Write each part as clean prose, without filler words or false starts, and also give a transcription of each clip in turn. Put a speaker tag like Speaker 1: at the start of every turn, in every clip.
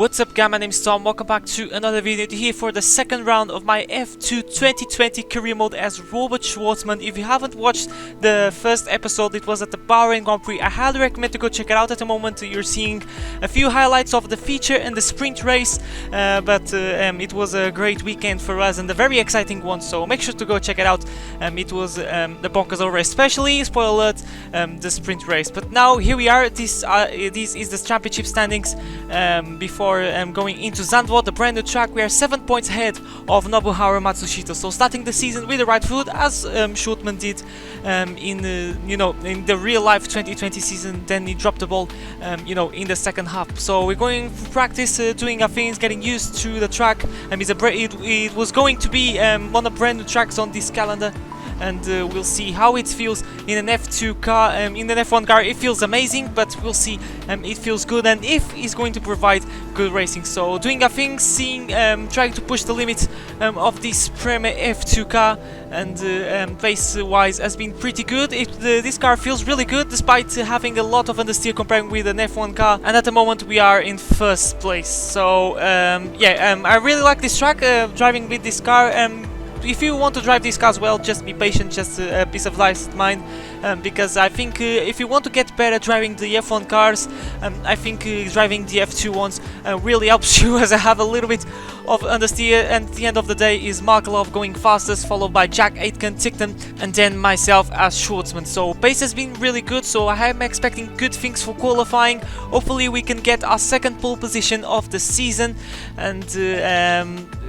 Speaker 1: What's up guys, my name is Tom, welcome back to another video here for the second round of my F2 2020 career mode as Robert Shwartzman. If you haven't watched the first episode, it was at the Bahrain Grand Prix. I highly recommend to go check it out. At the moment you're seeing a few highlights of the feature and the sprint race, but it was a great weekend for us and a very exciting one, so make sure to go check it out. It was the bonkers over, especially, spoiler alert, the sprint race. But now here we are. This is the championship standings before going into Zandvoort, the brand new track. We are 7 points ahead of Nobuharu Matsushita, so starting the season with the right foot, as Shwartzman did in the real life 2020 season. Then he dropped the ball in the second half, so we're going to practice doing our things, getting used to the track. It was going to be one of the brand new tracks on this calendar, and we'll see how it feels in an F2 car. In an F1 car it feels amazing, but we'll see it feels good, and if it's going to provide good racing. So doing our thing, trying to push the limits of this Premier F2 car, and pace wise has been pretty good. This car feels really good despite having a lot of understeer comparing with an F1 car, and at the moment we are in first place. So I really like this track, driving with this car. If you want to drive these cars well, just be patient, just a piece of advice of mine, because I think if you want to get better driving the F1 cars, I think driving the F2 ones really helps you, as I have a little bit of understeer, and at the end of the day is Markelov going fastest, followed by Jack Aitken, Tickton, and then myself as Shwartzman. So pace has been really good, so I am expecting good things for qualifying. Hopefully we can get our second pole position of the season, and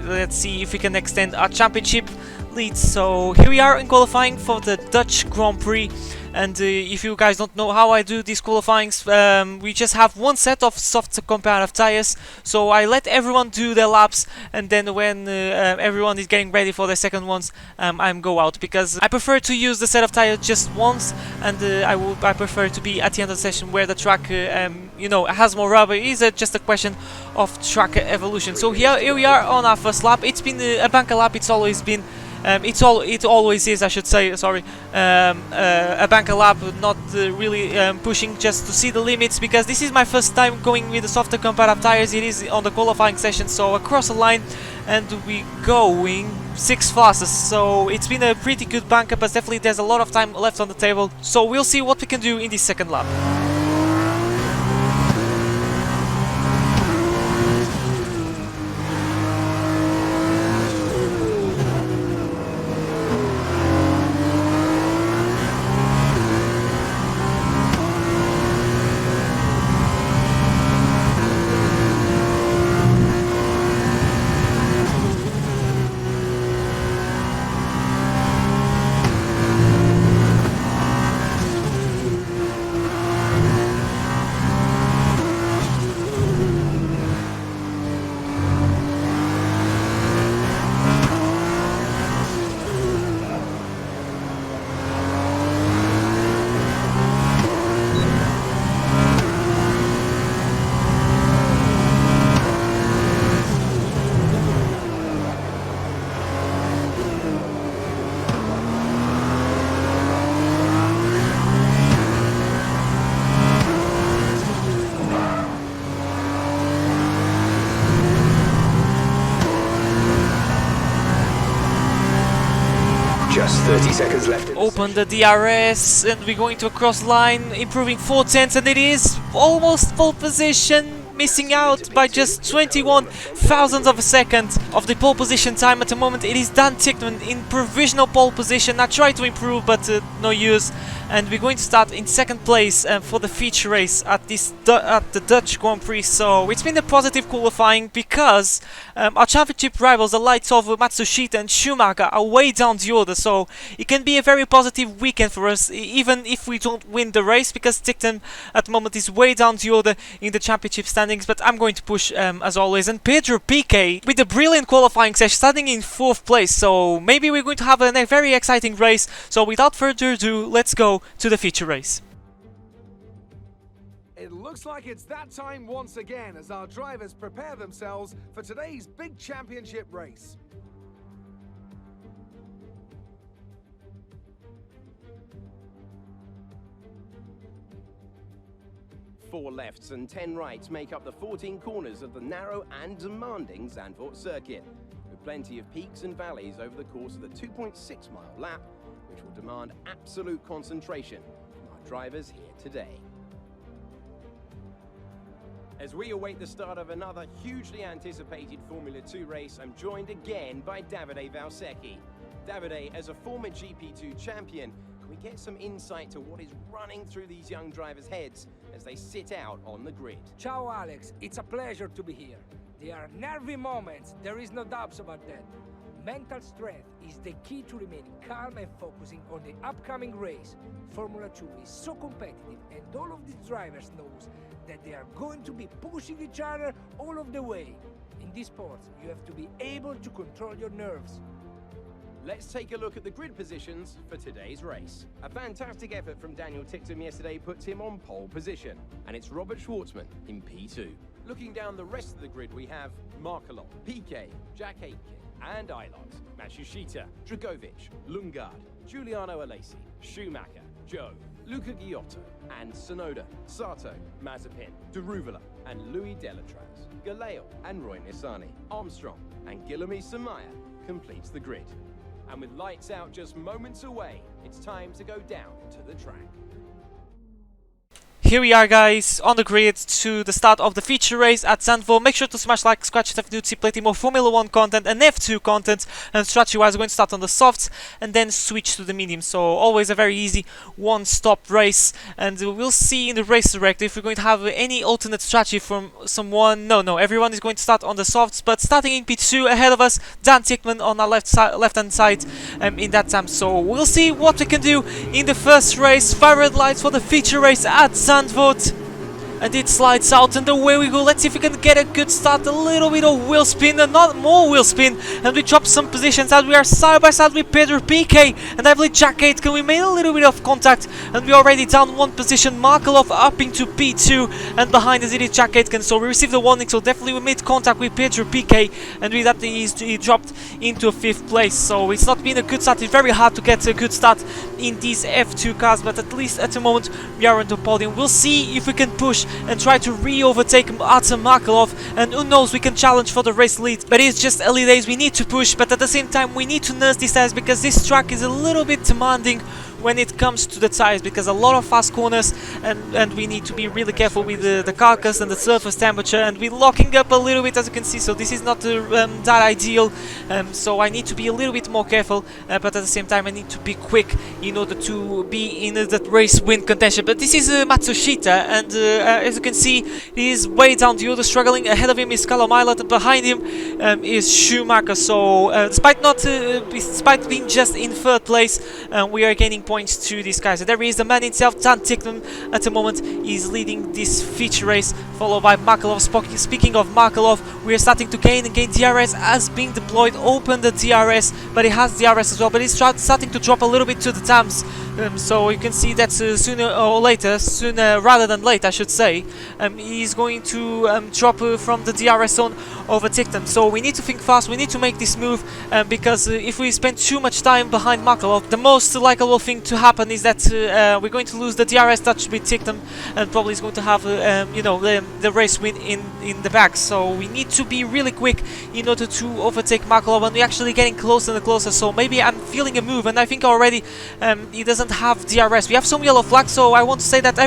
Speaker 1: let's see if we can extend our championship lead. So here we are in qualifying for the Dutch Grand Prix, and if you guys don't know how I do these qualifyings, we just have one set of soft comparative tires, so I let everyone do their laps, and then when everyone is getting ready for their second ones, I go out, because I prefer to use the set of tires just once, and I prefer to be at the end of the session where the track has more rubber. It is just a question of track evolution. So here we are on our first lap. It's been a bunker lap. It's always been it always is, I should say, sorry, a banker lap, not really pushing, just to see the limits, because this is my first time going with the softer comparative tires. It is on the qualifying session, so across the line, and we going 6th fastest, so it's been a pretty good banker, but definitely there's a lot of time left on the table, so we'll see what we can do in this second lap.
Speaker 2: Just 30 seconds left.
Speaker 1: Open the DRS, and we're going to cross line, improving 4 tenths, and it is almost pole position, missing out by just 21 thousandths of a second of the pole position time. At the moment it is Dan Tickman in provisional pole position. I tried to improve, but no use, and we're going to start in second place for the feature race at the Dutch Grand Prix. So it's been a positive qualifying, because our championship rivals, the likes of Matsushita and Schumacher, are way down the order, so it can be a very positive weekend for us, even if we don't win the race, because Tickton at the moment is way down the order in the championship standings. But I'm going to push as always, and Pedro Piquet with a brilliant qualifying session, starting in 4th place, so maybe we're going to have a very exciting race. So without further ado, let's go to the feature race.
Speaker 3: It looks like it's that time once again, as our drivers prepare themselves for today's big championship race.
Speaker 2: 4 lefts and 10 rights make up the 14 corners of the narrow and demanding Zandvoort circuit, with plenty of peaks and valleys over the course of the 2.6-mile lap, which will demand absolute concentration from our drivers here today. As we await the start of another hugely anticipated Formula 2 race, I'm joined again by Davide Valsecchi. Davide, as a former GP2 champion, can we get some insight to what is running through these young drivers' heads as they sit out on the grid?
Speaker 4: Ciao Alex, it's a pleasure to be here. There are nervy moments, there is no doubts about that. Mental strength is the key to remaining calm and focusing on the upcoming race. Formula 2 is so competitive and all of these drivers knows that they are going to be pushing each other all of the way. In this sport, you have to be able to control your nerves.
Speaker 2: Let's take a look at the grid positions for today's race. A fantastic effort from Daniel Ticktum yesterday puts him on pole position, and it's Robert Shwartzman in P2. Looking down the rest of the grid, we have Markelov, Piquet, Jack Aitken, and Eilert, Matsushita, Dragovic, Lundgaard, Giuliano Alesi, Schumacher, Joe, Luca Giotto, and Sonoda, Sato, Mazepin, Deruvala, and Louis Delatraz, Galeo, and Roy Nissany, Armstrong, and Guillaume Samaya completes the grid. And with lights out just moments away, it's time to go down to the track.
Speaker 1: Here we are, guys, on the grid to the start of the feature race at Zandvoort. Make sure to smash like, scratch it if you see plenty more Formula 1 content and F2 content. And strategy-wise, we're going to start on the softs and then switch to the medium. So always a very easy one-stop race. And we'll see in the race directive if we're going to have any alternate strategy from someone. No, everyone is going to start on the softs. But starting in P2 ahead of us, Dan Tickman on our left-hand side in that time. So we'll see what we can do in the first race. Fire red lights for the feature race at Zandvoort. And it slides out and away we go. Let's see if we can get a good start. A little bit of wheel spin and not more wheel spin. And we drop some positions as we are side by side with Pedro Piquet. And I believe Jack Aitken. We made a little bit of contact. And we're already down one position. Markelov up into P2. And behind us it is Jack Aitken. So we received a warning. So definitely we made contact with Pedro Piquet. And with that he dropped into a 5th place. So it's not been a good start. It's very hard to get a good start in these F2 cars. But at least at the moment we are on the podium. We'll see if we can push and try to re-overtake Artem Markelov, and who knows, we can challenge for the race lead. But it's just early days, we need to push, but at the same time we need to nurse these tires because this track is a little bit demanding when it comes to the tires, because a lot of fast corners and we need to be really careful with the carcass and the surface temperature, and we're locking up a little bit as you can see, so this is not that ideal. So I need to be a little bit more careful, but at the same time I need to be quick in order to be in that race win contention. But this is Matsushita, and as you can see he is way down the order, struggling. Ahead of him is Callum Eilert and behind him is Schumacher. So despite being just in 3rd place, we are gaining points to these guys. So there is the man himself, Dan Tickman, at the moment. He's leading this feature race, followed by Markelov. Speaking of Markelov, we are starting to gain DRS as being deployed. Open the DRS, but it has DRS as well, but it's starting to drop a little bit to the times. So you can see that sooner rather than late, I should say, he's going to drop from the DRS zone, overtake them. So we need to think fast, we need to make this move, because if we spend too much time behind Markelov, the most likely thing to happen is that we're going to lose the DRS touch with Ticktum, and probably is going to have you know, the race win in the back. So we need to be really quick in order to overtake Markelov, and we're actually getting closer and closer. So maybe I'm feeling a move, and I think already he doesn't have DRS. We have some yellow flags, so I want to say that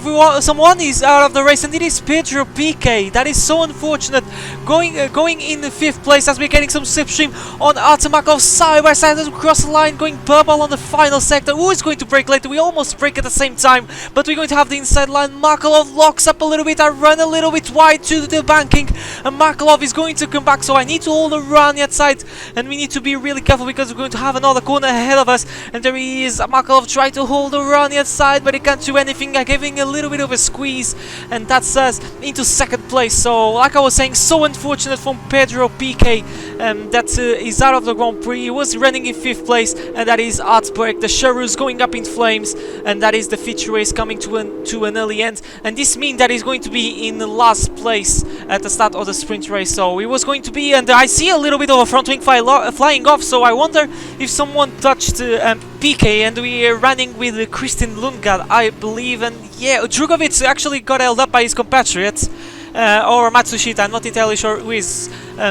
Speaker 1: someone is out of the race, and it is Pedro Piquet. That is so unfortunate. Going in the 5th place as we're getting some slipstream on Artem Markelov side by side as we cross the line, going purple on the final sector. Who is going to break later? We almost break at the same time, but we're going to have the inside line. Markelov locks up a little bit. I run a little bit wide to the banking, and Markelov is going to come back, so I need to hold around the outside, and we need to be really careful because we're going to have another corner ahead of us. And there he is, Markelov trying to hold around the outside, but he can't do anything, giving a little bit of a squeeze, and that's us into 2nd place. So like I was saying, so unfortunate from Pedro Piquet, that is out of the Grand Prix. He was running in 5th place, and that is Artberg. The Charus going up in flames, and that is the feature race coming to an early end. And this means that he's going to be in the last place at the start of the sprint race. So he was going to be, and I see a little bit of a front wing flying off. So I wonder if someone touched PK, and we are running with Christian Lundgaard, I believe. And yeah, Drugovic actually got held up by his compatriots. Or Matsushita, I'm not entirely sure who is.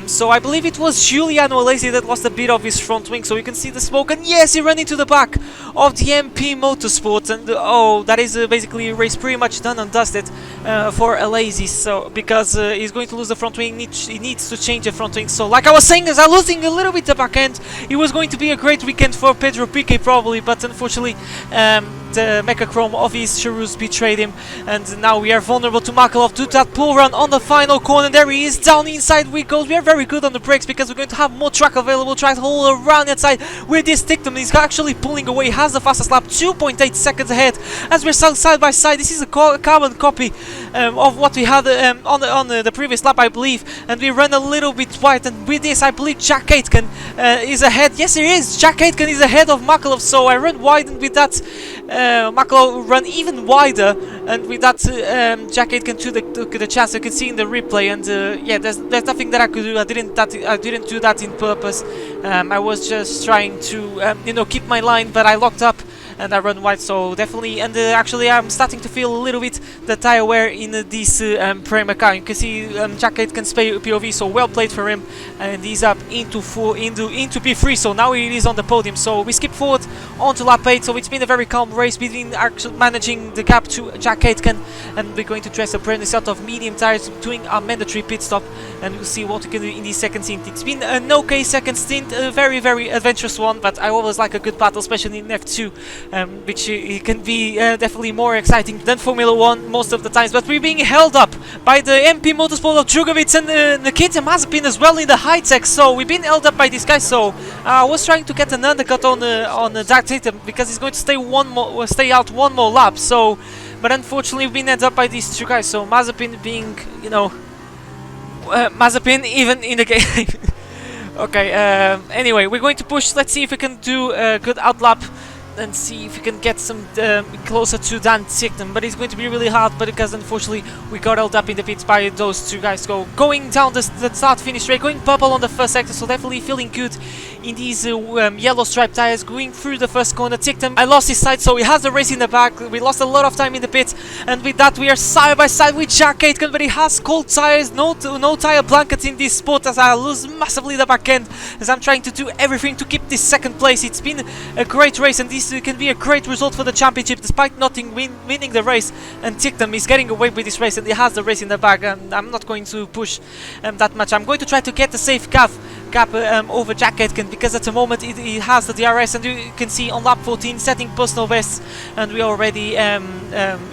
Speaker 1: So I believe it was Giuliano Alesi that lost a bit of his front wing, so you can see the smoke. And yes, he ran into the back of the MP Motorsport, and oh, that is basically a race pretty much done and dusted for Alesi. So because he's going to lose the front wing, he needs to change the front wing. So like I was saying, as I'm losing a little bit the back end, it was going to be a great weekend for Pedro Piquet probably, but unfortunately the Mechachrome of his Charus betrayed him, and now we are vulnerable to Makalov. Do that pull run on the final corner. There he is, down inside we go. We are very good on the brakes because we're going to have more track available. Try to hold around the outside with this Tictum. He's actually pulling away, has the fastest lap, 2.8 seconds ahead as we're side by side. This is a carbon copy of what we had on the previous lap, I believe, and we run a little bit wide. And with this, I believe Jack Aitken is ahead. Yes, he is. Jack Aitken is ahead of Makalov, so I run wide, and with that Makalov run even wider, and with that Jack Aitken took the chance. You can see in the replay, and yeah, there's nothing that I could do. I didn't do that in purpose. I was just trying to you know, keep my line, but I locked up and I run wide, so definitely. And actually I'm starting to feel a little bit the tire wear in this Prema car. You can see Jack Aitken's POV, so well played for him, and he's up into P3, so now he is on the podium. So we skip forward onto lap 8, so it's been a very calm race between actually managing the gap to Jack Aitken, and we're going to dress a brand new set of medium tires, doing our mandatory pit stop, and we'll see what we can do in the second stint. It's been an okay second stint, a very adventurous one, but I always like a good battle, especially in F2, which can be definitely more exciting than Formula 1 most of the times. But we're being held up by the MP Motorsport of Drugovic and Nikita Mazepin as well in the high tech, so we've been held up by this guy. So I was trying to get an undercut on the Dark Titan because he's going to stay out one more lap. So, but unfortunately we've been held up by these two guys. So Mazepin being, you know, Mazepin even in the game. Okay, anyway, we're going to push. Let's see if we can do a good outlap and see if we can get some closer to Dan Tickton, but it's going to be really hard, but because unfortunately we got held up in the pits by those two guys. So going down the start-finish straight, going purple on the first sector, so definitely feeling good in these yellow striped tires. Going through the first corner, Tickton, I lost his sight, so he has the race in the back. We lost a lot of time in the pits, and with that we are side by side with Jack Aitken, but he has cold tires, no tire blankets in this sport, as I lose massively the back end as I'm trying to do everything to keep this second place. It's been a great race, and this can be a great result for the championship despite not winning the race, and Tickton is getting away with this race, and he has the race in the back, and I'm not going to push that much. I'm going to try to get a safe gap over Jack Aitken, because at the moment he has the DRS, and you can see on lap 14 setting personal bests, and we already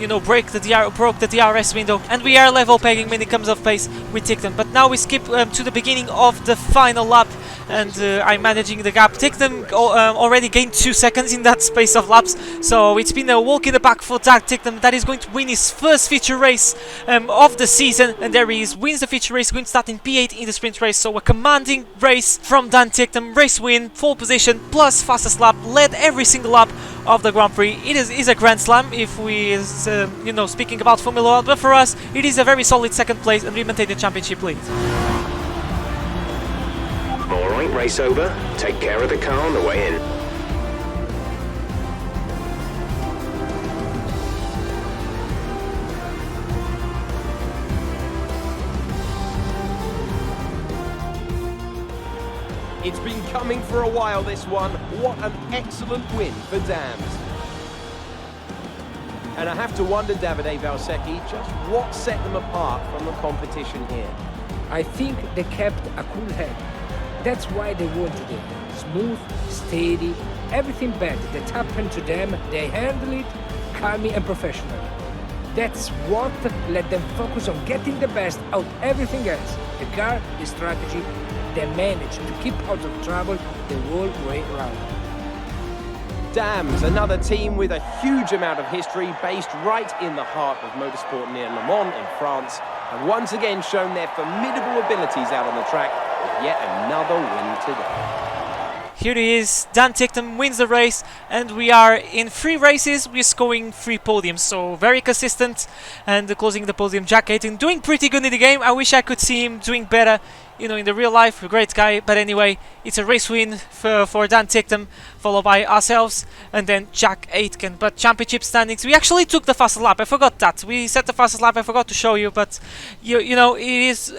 Speaker 1: you know, broke the DRS window, and we are level pegging when it comes of pace with Tickton. But now we skip to the beginning of the final lap, and I'm managing the gap. Tickton already gained 2 seconds in that space of laps, so it's been a walk in the back for Jack Tickton. That is going to win his first feature race of the season, and there he is, wins the feature race, going to start in P8 in the sprint race. So a commanding race from Dan Tickton, race win, pole position plus fastest lap, led every single lap of the Grand Prix. It is a grand slam if we you know, speaking about Formula 1, but for us it is a very solid second place, and we maintain the championship lead.
Speaker 5: Alright, race over. Take care of the car on the way in.
Speaker 2: It's been coming for a while, this one. What an excellent win for Dams. And I have to wonder, Davide Valsecchi, just what set them apart from the competition here.
Speaker 4: I think they kept a cool head. That's why they won today. Smooth, steady, everything bad that happened to them, they handle it calmly and professionally. That's what let them focus on getting the best out of everything else. The car, the strategy, they managed to keep out of trouble the whole way around.
Speaker 2: Dams, another team with a huge amount of history, based right in the heart of motorsport near Le Mans in France, and once again shown their formidable abilities out on the track with yet another win today.
Speaker 1: Here he is, Dan Ticktum wins the race, and we are in 3 races, we're scoring 3 podiums, so very consistent, and closing the podium, Jack Aitken doing pretty good in the game. I wish I could see him doing better, you know, in the real life, a great guy, but anyway, it's a race win for Dan Ticktum, followed by ourselves, and then Jack Aitken. But championship standings, we actually took the fastest lap, I forgot that, we set the fastest lap, I forgot to show you, but you know, it is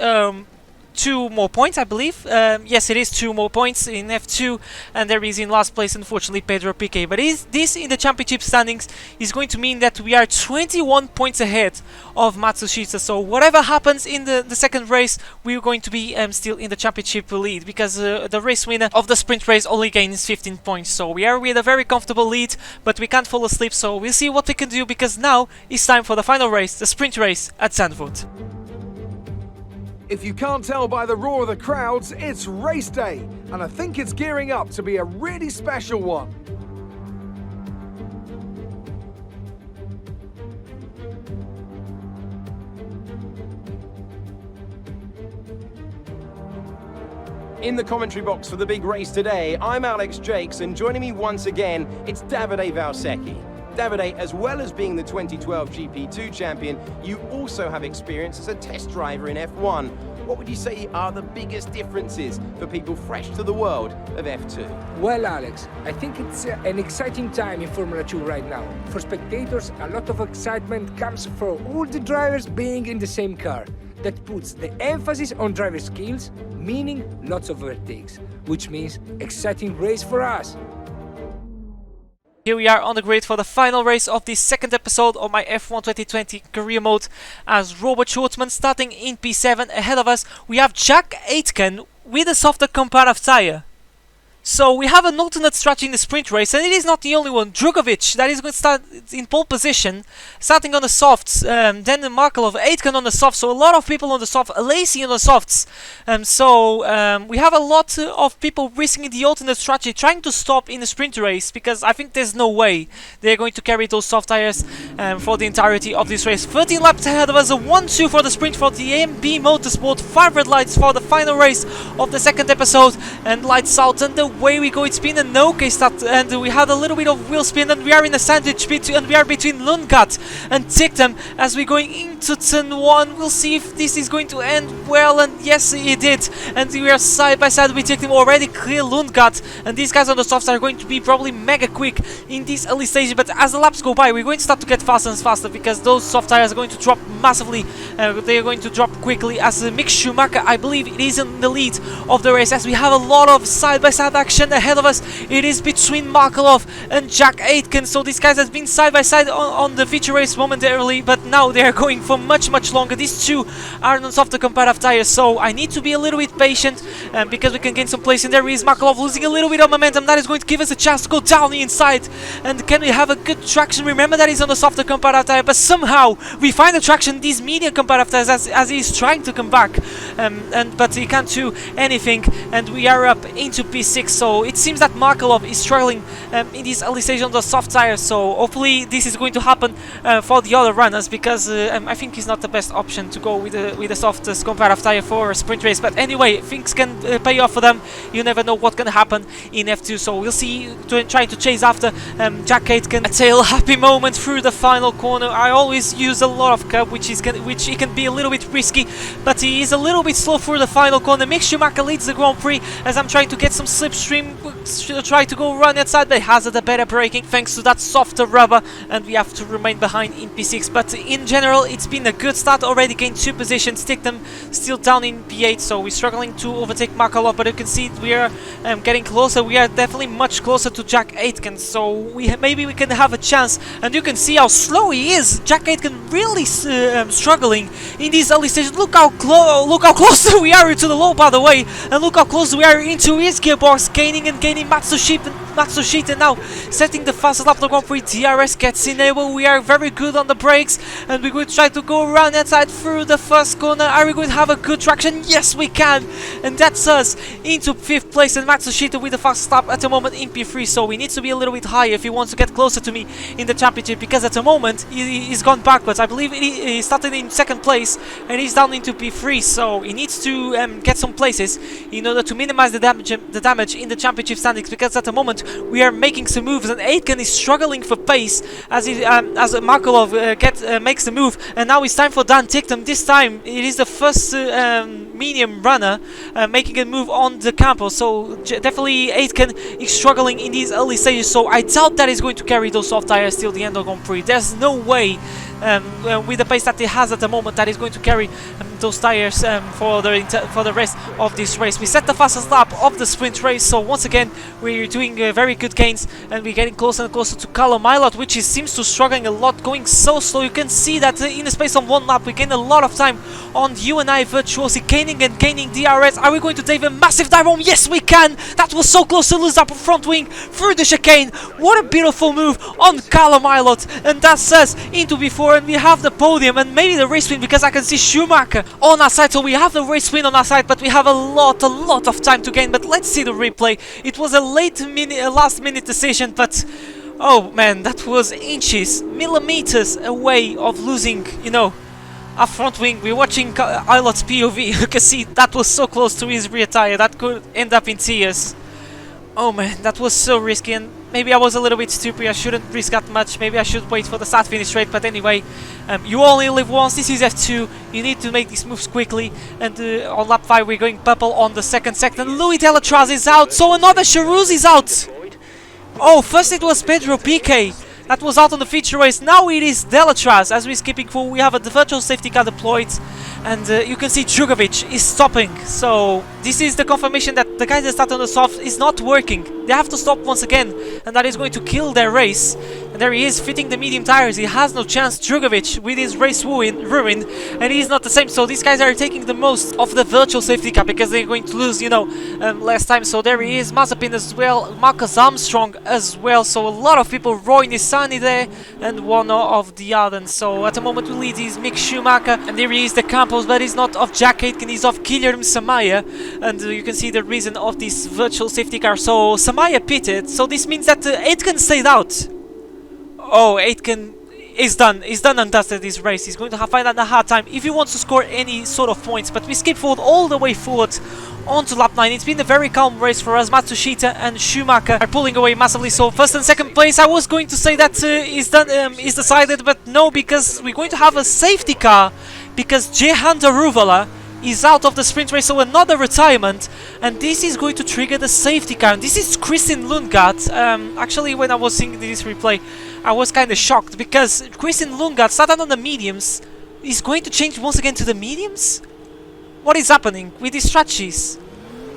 Speaker 1: 2 more points, I believe. Yes, it is 2 more points in F2, and there is in last place, unfortunately, Pedro Piquet. But this in the championship standings is going to mean that we are 21 points ahead of Matsushita. So whatever happens in the second race, we're going to be still in the championship lead, because the race winner of the sprint race only gains 15 points. So we are with a very comfortable lead, but we can't fall asleep. So we'll see what we can do, because now it's time for the final race, the sprint race at Zandvoort.
Speaker 3: If you can't tell by the roar of the crowds, it's race day, and I think it's gearing up to be a really special one.
Speaker 2: In the commentary box for the big race today, I'm Alex Jakes, and joining me once again, it's Davide Valsecchi. Davide, as well as being the 2012 GP2 champion, you also have experience as a test driver in F1. What would you say are the biggest differences for people fresh to the world of F2?
Speaker 4: Well, Alex, I think it's an exciting time in Formula 2 right now. For spectators, a lot of excitement comes from all the drivers being in the same car. That puts the emphasis on driver skills, meaning lots of overtakes, which means exciting race for us.
Speaker 1: Here we are on the grid for the final race of the second episode of my F1 2020 career mode, as Robert Shwartzman starting in P7. Ahead of us we have Jack Aitken with a softer comparative tyre. So we have an alternate strategy in the sprint race, and it is not the only one. Drugovic, that is going to start in pole position, starting on the softs, then Markelov, Aitken on the softs, so a lot of people on the softs, Lacey on the softs. We have a lot of people risking the alternate strategy, trying to stop in the sprint race, because I think there's no way they're going to carry those soft tires for the entirety of this race. 13 laps ahead of us, a 1-2 for the sprint for the MB Motorsport, 5 red lights for the final race of the second episode, and lights out, and the way we go, it's been an okay start, and we had a little bit of wheel spin, and we are in a sandwich and we are between Lundgaard and Ticktum as we're going into turn 1. We'll see if this is going to end well, and yes, it did, and we are side by side with Ticktum, already clear Lundgaard, and these guys on the softs are going to be probably mega quick in this early stage. But as the laps go by, we're going to start to get faster and faster, because those soft tires are going to drop massively. They are going to drop quickly, as Mick Schumacher, I believe, it is in the lead of the race, as we have a lot of side by side action ahead of us. It is between Markelov and Jack Aitken, so these guys have been side by side on the feature race momentarily, but now they are going for much longer. These two are on softer comparative tires, so I need to be a little bit patient, because we can gain some place. And there is Markelov losing a little bit of momentum. That is going to give us a chance to go down the inside, and can we have a good traction? Remember that he's on the softer comparative tire, but somehow we find the traction these medium comparative tires as he's trying to come back, but he can't do anything, and we are up into P6. So it seems that Markelov is struggling in this early stage on the soft tires, so hopefully this is going to happen for the other runners, because I think he's not the best option to go with the softest comparative tire for a sprint race. But anyway, things can pay off for them. You never know what can happen in F2, so we'll see, trying to chase after Jack Aitken. A tail happy moment through the final corner. I always use a lot of curb, which it can be a little bit risky, but he is a little bit slow through the final corner. Mick Schumacher leads the Grand Prix, as I'm trying to get some slipstream, try to go run outside, but Hazard a better braking thanks to that softer rubber, and we have to remain behind in P6. But in general, it's been a good start already. Gained 2 positions, Ticktum still down in P8, so we're struggling to overtake Markelov, but you can see we are getting closer. We are definitely much closer to Jack Aitken, so maybe we can have a chance. And you can see how slow he is. Jack Aitken really struggling in these early stages. Look how close we are to the low, by the way, and look how close we are into his gearbox, gaining Matsushita now setting the fastest lap of the Grand Prix. DRS gets enabled. We are very good on the brakes, and we're going to try to go around that side through the first corner. Are we going to have a good traction? Yes, we can, and that's us into 5th place, and Matsushita with the fast stop at the moment in P3, so he needs to be a little bit higher if he wants to get closer to me in the championship, because at the moment he's gone backwards. I believe he started in 2nd place and he's down into P3, so he needs to get some places in order to minimize the damage in the championship standings, because at the moment we are making some moves, and Aitken is struggling for pace as Markolov makes the move, and now it's time for Dan Ticktum. This time it is the first medium runner making a move on the campo, so definitely Aitken is struggling in these early stages, so I doubt that he's going to carry those soft tires till the end of Grand Prix. There's no way with the pace that he has at the moment that he's going to carry those tires for the rest of this race. We set the fastest lap of the sprint race, so once again we're doing very good gains, and we're getting closer and closer to Callum Milot, which seems to struggling a lot, going so slow. You can see that in the space of 1 lap we gain a lot of time on UNI Virtuosi, gaining and gaining DRS. Are we going to take a massive dive home? Yes, we can. That was so close to lose up front wing through the chicane. What a beautiful move on Callum Milot, and that's us into before, and we have the podium and maybe the race win, because I can see Schumacher on our side. So we have the race win on our side, but we have a lot of time to gain. But let's see the replay. It was a last minute decision, but oh man, that was inches, millimeters away of losing, you know, our front wing. We're watching Ilot's POV. You can see that was so close to his rear tire. That could end up in tears. Oh man, that was so risky, and maybe I was a little bit stupid. I shouldn't risk that much. Maybe I should wait for the start finish straight. But anyway, you only live once. This is F2. You need to make these moves quickly. And on lap 5 we're going purple on the second sector. Louis Delatraz is out, so another Charuz is out. Oh, first it was Pedro Piquet that was out on the feature race. Now it is Delatraz. As we're skipping forward, we have a virtual safety car deployed, and you can see Djugovic is stopping. So this is the confirmation that the guys that start on the soft is not working. They have to stop once again, and that is going to kill their race. And there he is, fitting the medium tires. He has no chance. Djugovic with his race ruined, and he's not the same. So these guys are taking the most of the virtual safety car, because they're going to lose, you know, last time. So there he is, Mazepin as well, Marcus Armstrong as well. So a lot of people, Roy Nissany there, and one of the other. So at the moment we lead is Mick Schumacher, and there he is, the Campos, but he's not of Jack Aitken, he's of Guilherme Samaya. And you can see the reason of this virtual safety car. So Samaya pitted, so this means that Aitken stayed out. Oh, Aitken is done. He's done and dusted this race. He's going to find a hard time if he wants to score any sort of points. But we skip forward all the way forward onto lap 9. It's been a very calm race for us. Matsushita and Schumacher are pulling away massively. So first and second place, I was going to say that is decided, but no, because we're going to have a safety car, because Jehan Daruvala is out of the sprint race, so another retirement, and this is going to trigger the safety car. And this is Kristin Lundgaard. Actually, when I was seeing this replay, I was kind of shocked, because Kristin Lundgaard started on the mediums, is going to change once again to the mediums? What is happening with these strategies?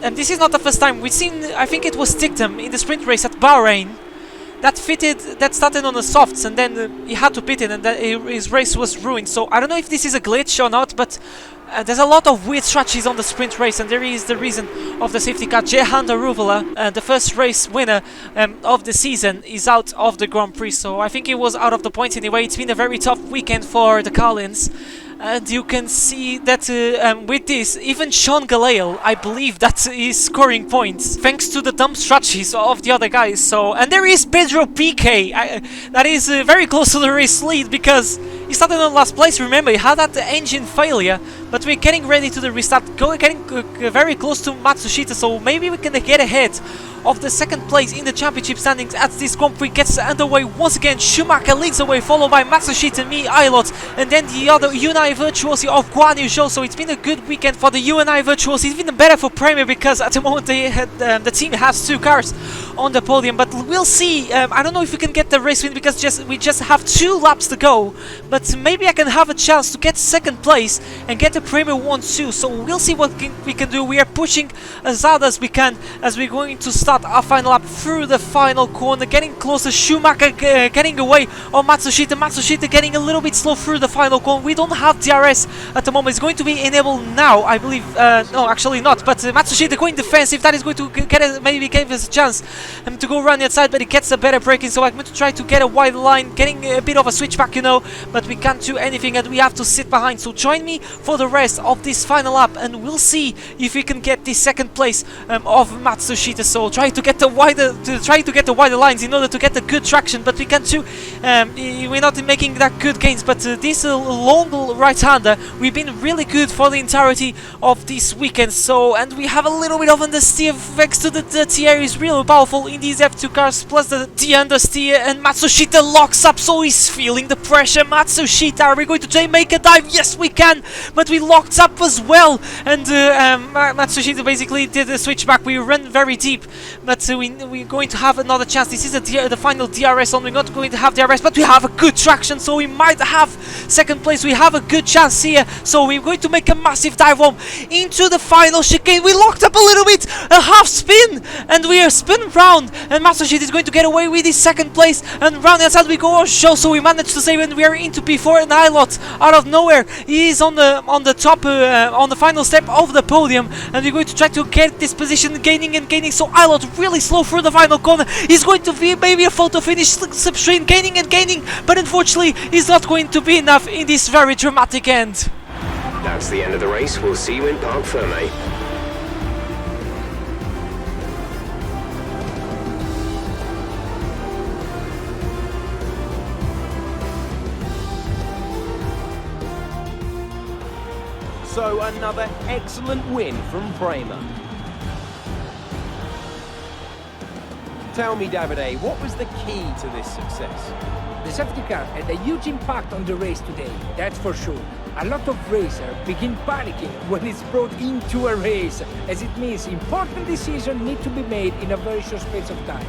Speaker 1: And this is not the first time. We've seen, I think it was Ticktum in the sprint race at Bahrain, that started on the softs, and then he had to pit it, and his race was ruined. So I don't know if this is a glitch or not, but there's a lot of weird strategies on the sprint race, and there is the reason of the safety car. Jehan Daruvala, the first race winner of the season, is out of the Grand Prix, so I think he was out of the points anyway. It's been a very tough weekend for the Carlins. And you can see that with this, even Sean Galeal, I believe that is scoring points thanks to the dumb strategies of the other guys. So, and there is Pedro Piquet, that is very close to the race lead, because he started on last place. Remember, he had that engine failure, but we're getting ready to the restart, getting very close to Matsushita, so maybe we can get ahead of the second place in the championship standings as this Grand Prix gets underway once again. Schumacher leads away, followed by Matsushita, me, Ilot, and then the other UNI Virtuosi of Guan Yu Zhou. So it's been a good weekend for the UNI Virtuosi. It's been better for Premier, because at the moment they had, the team has 2 cars on the podium, but we'll see. I don't know if we can get the race win, because we just have 2 laps to go, but maybe I can have a chance to get second place and get the Premier 1-2. So we'll see what we can do. We are pushing as hard as we can as we're going to start our final lap through the final corner, getting closer. Schumacher getting away on Matsushita. Matsushita getting a little bit slow through the final corner. We don't have DRS at the moment. It's going to be enabled now, I believe. No, actually not. But Matsushita going defensive. That is going to maybe give us a chance to go around the outside, but he gets a better braking, so I'm going to try to get a wide line, getting a bit of a switchback, you know, but we can't do anything and we have to sit behind. So join me for the rest of this final lap and we'll see if we can get the second place of Matsushita. So try to get the wider lines in order to get the good traction, but we can't do we're not making that good gains. But this long right-hander, we've been really good for the entirety of this weekend. So, and we have a little bit of understeer thanks to the dirty air is really powerful in these F2 cars, plus the understeer, and Matsushita locks up, so he's feeling the pressure. Matsushita, are we going to make a dive? Yes, we can, but we locked up as well, and Matsushita basically did a switchback. We ran very deep, but we're going to have another chance. This is the final DRS on. We're not going to have DRS, but we have a good traction, so we might have second place. We have a good chance here, so we're going to make a massive dive home into the final chicane. We locked up a little bit, a half spin, and we are spin round, and Matsushita is going to get away with his second place, and round the outside we go on show, so we managed to save, and we are into P4, and Ilot out of nowhere, he is on the top, on the final step of the podium, and we're going to try to get this position, gaining and gaining, so Ilot really slow through the final corner. He's going to be maybe a photo finish, slipstream, gaining and gaining, but unfortunately he's not going to be enough in this very dramatic end.
Speaker 5: That's the end of the race. We'll see you in Parc Fermé.
Speaker 2: So another excellent win from Prema. Tell me, Davide, what was the key to this success?
Speaker 4: The safety car had a huge impact on the race today, that's for sure. A lot of racers begin panicking when it's brought into a race, as it means important decisions need to be made in a very short space of time.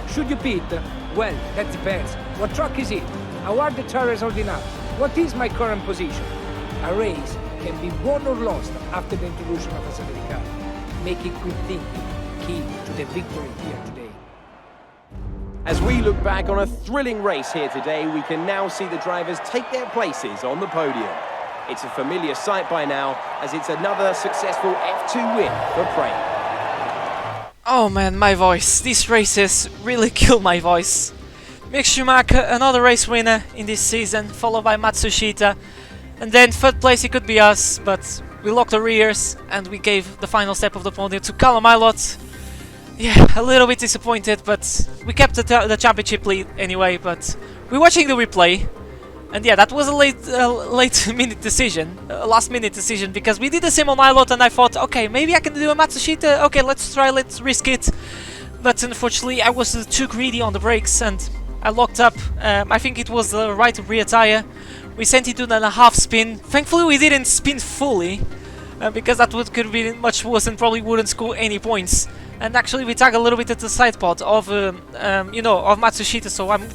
Speaker 4: Should you pit? Well, that depends. What track is it? How are the tires holding up? What is my current position? A race can be won or lost after the introduction of a safety car. Making quick thinking key to the victory here today.
Speaker 2: As we look back on a thrilling race here today, we can now see the drivers take their places on the podium. It's a familiar sight by now, as it's another successful F2 win for Prema.
Speaker 1: Oh man, my voice. These races really kill my voice. Mick Schumacher, another race winner in this season, followed by Matsushita. And then third place it could be us, but we locked the rears and we gave the final step of the podium to Callum Ilott. Yeah, a little bit disappointed, but we kept the championship lead anyway. But we're watching the replay, and yeah, that was a last minute decision, because we did the same on Ilott, and I thought, okay, maybe I can do a Matsushita. Okay, let's try, let's risk it. But unfortunately, I was too greedy on the brakes, and I locked up. I think it was the right rear tire. We sent it to a half spin. Thankfully, we didn't spin fully, because that could have been much worse and probably wouldn't score any points. And actually, we tag a little bit at the side pod of, you know, of Matsushita. So I'm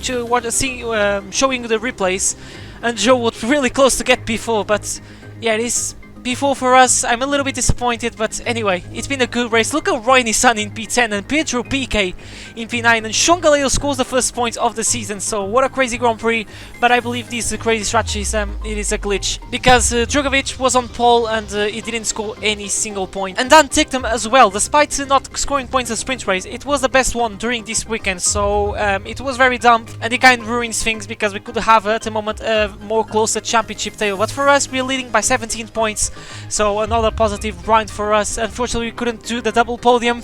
Speaker 1: showing the replays, and Joe was really close to get P4. But yeah, it is P4 for us. I'm a little bit disappointed, but anyway, it's been a good race. Look at Roy Nissan in P10 and Pedro PK in P9, and Sean Galeo scores the first points of the season. So what a crazy Grand Prix, but I believe these crazy strategies, it is a glitch, because Drugovic was on pole and he didn't score any single point. And Dan Ticktum as well, despite not scoring points in sprint race, it was the best one during this weekend. So it was very dumb, and it kind of ruins things, because we could have at the moment a more closer championship table. But for us, we're leading by 17 points. So another positive grind for us. Unfortunately, we couldn't do the double podium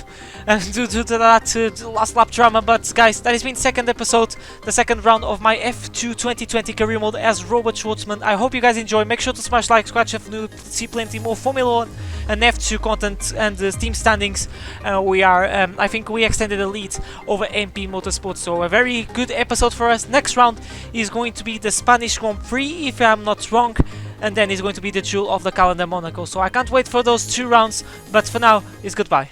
Speaker 1: due to that last lap drama. But guys, that has been second episode, the second round of my F2 2020 career mode as Robert Shwartzman. I hope you guys enjoy. Make sure to smash like, scratch if new, see plenty more Formula 1 and F2 content and team standings. We are, I think we extended the lead over MP Motorsport. So a very good episode for us. Next round is going to be the Spanish Grand Prix, if I'm not wrong. And then it's going to be the Jewel of the Calendar Monaco. So I can't wait for those two rounds, but for now, it's goodbye.